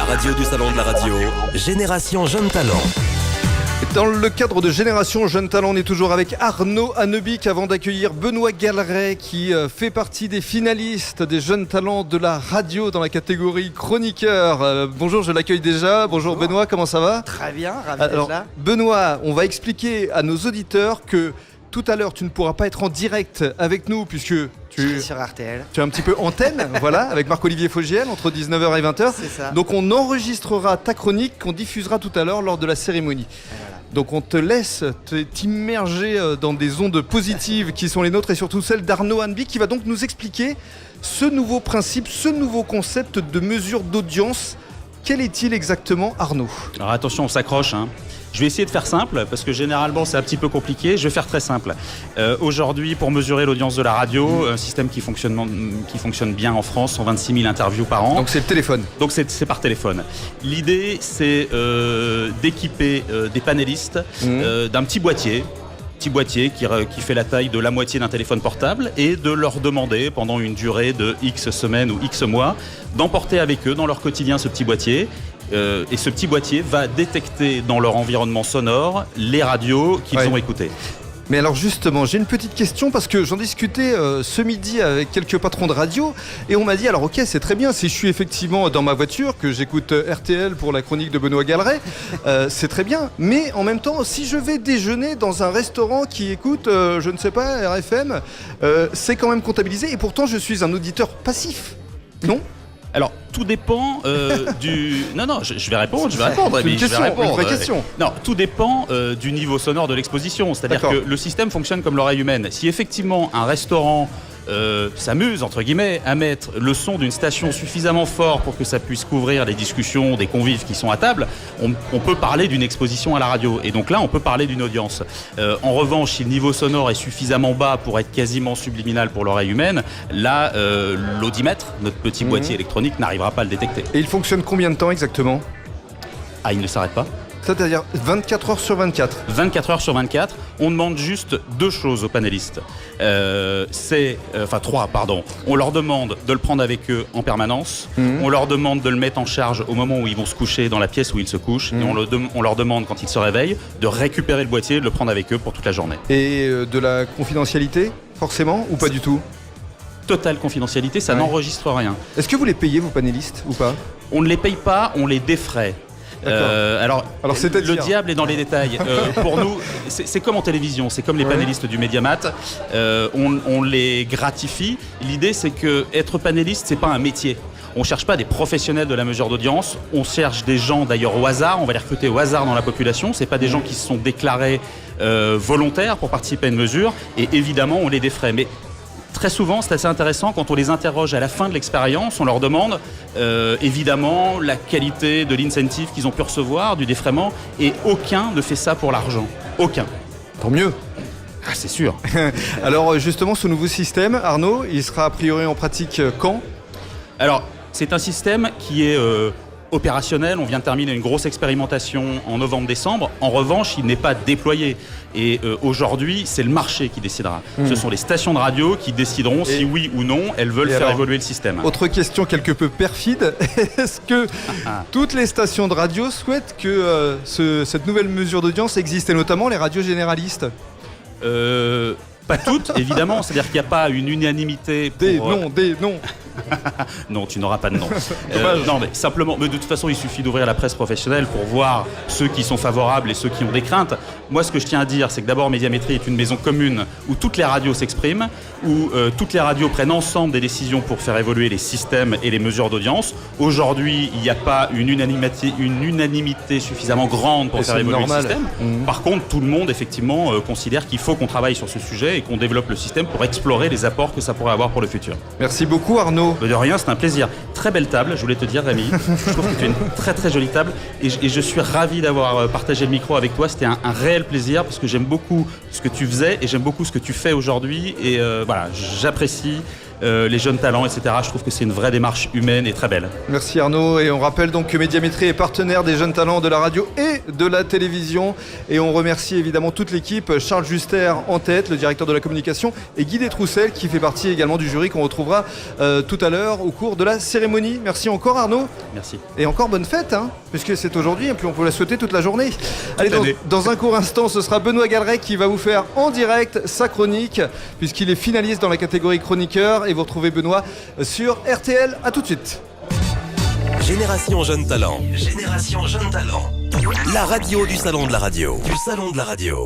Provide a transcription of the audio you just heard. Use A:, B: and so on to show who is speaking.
A: La radio du Salon de la Radio, Génération Jeune Talent.
B: Dans le cadre de Génération Jeune Talent, on est toujours avec Arnaud Annebic avant d'accueillir Benoît Galeret qui fait partie des finalistes des Jeunes Talents de la radio dans la catégorie chroniqueur. Bonjour, je l'accueille déjà. Bonjour Benoît, comment ça va ?
C: Très bien, ravi d'être là.
B: Benoît, on va expliquer à nos auditeurs que tout à l'heure tu ne pourras pas être en direct avec nous puisque tu es
C: sur RTL.
B: Tu es un petit peu antenne, voilà, avec Marc-Olivier Fogiel entre 19h et 20h.
C: C'est ça.
B: Donc on enregistrera ta chronique qu'on diffusera tout à l'heure lors de la cérémonie.
C: Voilà.
B: Donc on te laisse t'immerger dans des ondes positives qui sont les nôtres et surtout celles d'Arnaud Annebic qui va donc nous expliquer ce nouveau principe, ce nouveau concept de mesure d'audience. Quel est-il exactement, Arnaud ?
D: Alors attention, on s'accroche. Je vais essayer de faire simple parce que généralement c'est un petit peu compliqué. Je vais faire très simple. Aujourd'hui, pour mesurer l'audience de la radio, un système qui fonctionne bien en France, 126 000 interviews par an.
B: Donc c'est le téléphone.
D: Donc c'est par téléphone. L'idée, c'est d'équiper des panélistes d'un petit boîtier qui fait la taille de la moitié d'un téléphone portable et de leur demander pendant une durée de X semaines ou X mois d'emporter avec eux dans leur quotidien ce petit boîtier. Et ce petit boîtier va détecter dans leur environnement sonore les radios qu'ils ont écoutées.
B: Mais alors justement, j'ai une petite question parce que j'en discutais ce midi avec quelques patrons de radio et on m'a dit alors ok, c'est très bien si je suis effectivement dans ma voiture, que j'écoute RTL pour la chronique de Benoît Galeret, c'est très bien, mais en même temps si je vais déjeuner dans un restaurant qui écoute, je ne sais pas, RFM, c'est quand même comptabilisé et pourtant je suis un auditeur passif, non ?
D: Alors, tout dépend du... Non, je vais répondre.
B: C'est une vraie question.
D: Non, tout dépend du niveau sonore de l'exposition. C'est-à-dire que le système fonctionne comme l'oreille humaine. Si effectivement un restaurant s'amuse, entre guillemets, à mettre le son d'une station suffisamment fort pour que ça puisse couvrir les discussions des convives qui sont à table, on peut parler d'une exposition à la radio. Et donc là, on peut parler d'une audience. En revanche, si le niveau sonore est suffisamment bas pour être quasiment subliminal pour l'oreille humaine, là, l'audimètre, notre petit boîtier électronique, n'arrivera pas à le détecter.
B: Et il fonctionne combien de temps exactement ?
D: Ah, il ne s'arrête pas.
B: C'est-à-dire 24 heures sur 24.
D: 24 heures sur 24, on demande juste deux choses aux panélistes. Trois, pardon. On leur demande de le prendre avec eux en permanence. On leur demande de le mettre en charge au moment où ils vont se coucher dans la pièce où ils se couchent. Et on leur demande, quand ils se réveillent, de récupérer le boîtier et de le prendre avec eux pour toute la journée.
B: Et de la confidentialité, forcément, ou pas du tout ?
D: Totale confidentialité, ça n'enregistre rien.
B: Est-ce que vous les payez, vos panélistes, ou pas ?
D: On ne les paye pas, on les défraie. Alors le diable est dans les détails. Pour nous, c'est comme en télévision, c'est comme les panélistes du Mediamat. On les gratifie. L'idée, c'est que être panéliste, c'est pas un métier. On ne cherche pas des professionnels de la mesure d'audience. On cherche des gens, d'ailleurs, au hasard. On va les recruter au hasard dans la population. C'est pas des gens qui se sont déclarés volontaires pour participer à une mesure. Et évidemment, on les défraie. Mais très souvent, c'est assez intéressant, quand on les interroge à la fin de l'expérience, on leur demande évidemment la qualité de l'incentive qu'ils ont pu recevoir, du défraiement, et aucun ne fait ça pour l'argent. Aucun.
B: Tant mieux.
D: Ah, c'est sûr.
B: Alors justement, ce nouveau système, Arnaud, il sera a priori en pratique quand ?
D: Alors, c'est un système qui est opérationnel. On vient de terminer une grosse expérimentation en novembre-décembre. En revanche, il n'est pas déployé. Et aujourd'hui, c'est le marché qui décidera. Ce sont les stations de radio qui décideront si oui ou non elles veulent faire évoluer le système.
B: Autre question quelque peu perfide. Est-ce que toutes les stations de radio souhaitent que cette nouvelle mesure d'audience existe, et notamment les radios généralistes ?
D: Pas toutes, évidemment. C'est-à-dire qu'il n'y a pas une unanimité pour...
B: Des noms.
D: Non, tu n'auras pas de nom. Non, mais simplement, mais de toute façon, il suffit d'ouvrir la presse professionnelle pour voir ceux qui sont favorables et ceux qui ont des craintes. Moi, ce que je tiens à dire, c'est que d'abord, Médiamétrie est une maison commune où toutes les radios s'expriment, où toutes les radios prennent ensemble des décisions pour faire évoluer les systèmes et les mesures d'audience. Aujourd'hui, il n'y a pas une unanimité suffisamment grande pour faire évoluer le système. Par contre, tout le monde, effectivement, considère qu'il faut qu'on travaille sur ce sujet et qu'on développe le système pour explorer les apports que ça pourrait avoir pour le futur.
B: Merci beaucoup, Arnaud.
D: De rien, c'est un plaisir. Très belle table, je voulais te dire, Rémi. Je trouve que tu es une très très jolie table et je suis ravi d'avoir partagé le micro avec toi. C'était un réel plaisir parce que j'aime beaucoup ce que tu faisais et j'aime beaucoup ce que tu fais aujourd'hui. Et voilà, j'apprécie les jeunes talents, etc. Je trouve que c'est une vraie démarche humaine et très belle.
B: Merci Arnaud, et on rappelle donc que Médiamétrie est partenaire des jeunes talents de la radio et de la télévision, et on remercie évidemment toute l'équipe, Charles Juster en tête, le directeur de la communication, et Guy Détroussel qui fait partie également du jury qu'on retrouvera tout à l'heure au cours de la cérémonie. Merci encore Arnaud.
D: Merci.
B: Et encore bonne fête, puisque c'est aujourd'hui et puis on peut la souhaiter toute la journée. Allez, dans un court instant, ce sera Benoît Galeret qui va vous faire en direct sa chronique, puisqu'il est finaliste dans la catégorie chroniqueur, et vous retrouvez Benoît sur RTL. À tout de suite.
A: Génération Jeune Talent. Génération Jeune Talent. La radio du salon de la radio. Du salon de la radio.